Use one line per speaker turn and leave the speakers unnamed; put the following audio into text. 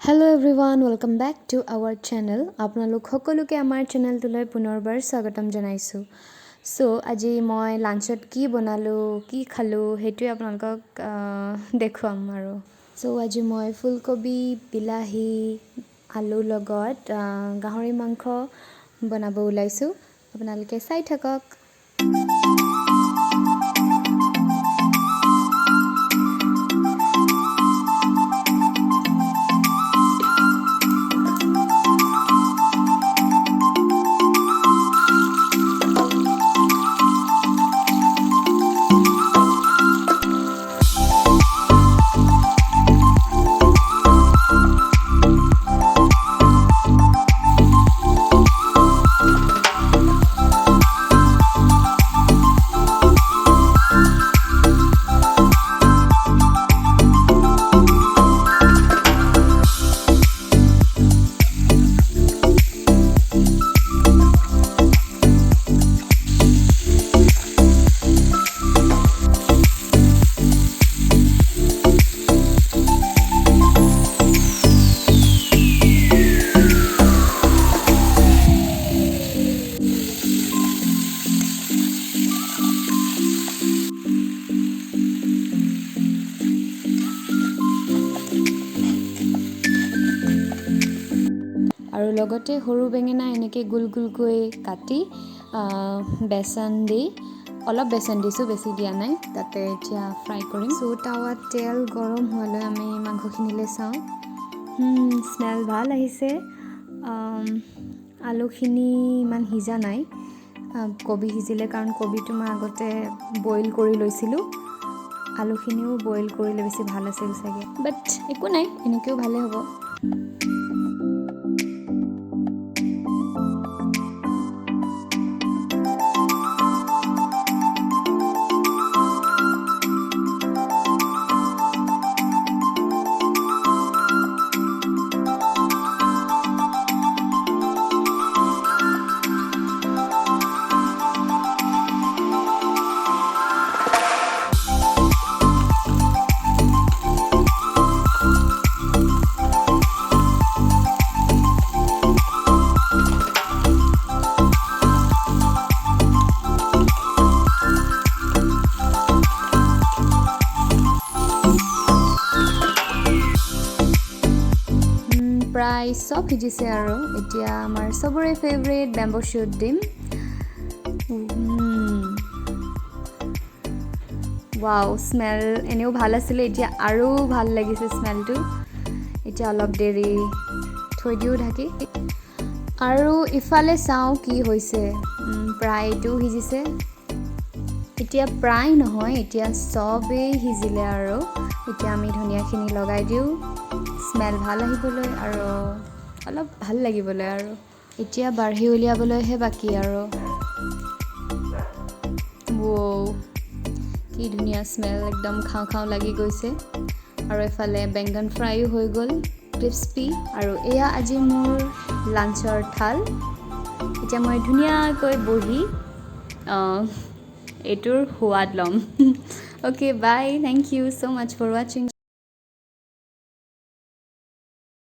Hello everyone, welcome back to our channel. আপোনালোক সকলোকে আমাৰ চেনেলটোলৈ পুনৰবাৰ স্বাগতম জনাইছো। সো আজি মই লাঞ্চত কি বনালো, কি খালো হেতুই আপোনালোকক দেখুৱাম আৰু। সো আজি মই ফুলকবি, বিলাহী, আলু লগত গাহৰি মাংস বনাব ওলাইছো। আপোনালোকে চাই থাকক। আৰু লগতে সৰু বেঙেনা এনেকৈ গুল গুলকৈ কাটি বেসন দি অলপ বেসন দিছো, বেছি দিয়া নাই। তাতে এতিয়া ফ্ৰাই কৰিম। সো টাৱাত তেল গৰম হোৱালৈ আমি মাংসখিনিলৈ চাওঁ। স্মেল ভাল আহিছে। আলুখিনি ইমান সিজা নাই, কবি সিজিলে, কাৰণ কবিটো মই আগতে বইল কৰি লৈছিলোঁ। আলুখিনিও বইল কৰিলে বেছি ভাল আছিল চাগে, বাট একো নাই, এনেকৈও ভালে হ'ব। প্ৰায় সব সিজিছে আৰু এতিয়া আমাৰ সবৰে ফেভাৰিট বেম্বো শ্বুট দিম। ৱাও, স্মেল এনেও ভাল আছিলে, এতিয়া আৰু ভাল লাগিছে স্মেলটো। এতিয়া অলপ দেৰি থৈ দিওঁ ঢাকি। আৰু ইফালে চাওঁ কি হৈছে। প্ৰায়টো সিজিছে, এতিয়া প্ৰায় নহয়, এতিয়া সবেই সিজিলে আৰু এতিয়া আমি ধনিয়াখিনি লগাই দিওঁ স্মেল ভাল আহিবলৈ আৰু অলপ ভাল লাগিবলৈ। আৰু এতিয়া বাঢ়ি উলিয়াবলৈহে বাকী আৰু। কি ধুনীয়া স্মেল, একদম খাওঁ খাওঁ লাগি গৈছে। আৰু এফালে বেংগন ফ্ৰাইও হৈ গ'ল, ক্ৰিস্পি। আৰু এয়া আজি মোৰ লাঞ্চৰ থাল। এতিয়া মই ধুনীয়াকৈ বহি এইটোৰ সোৱাদ ল'ম। Okay, bye, thank you so' much for ৱাচিং।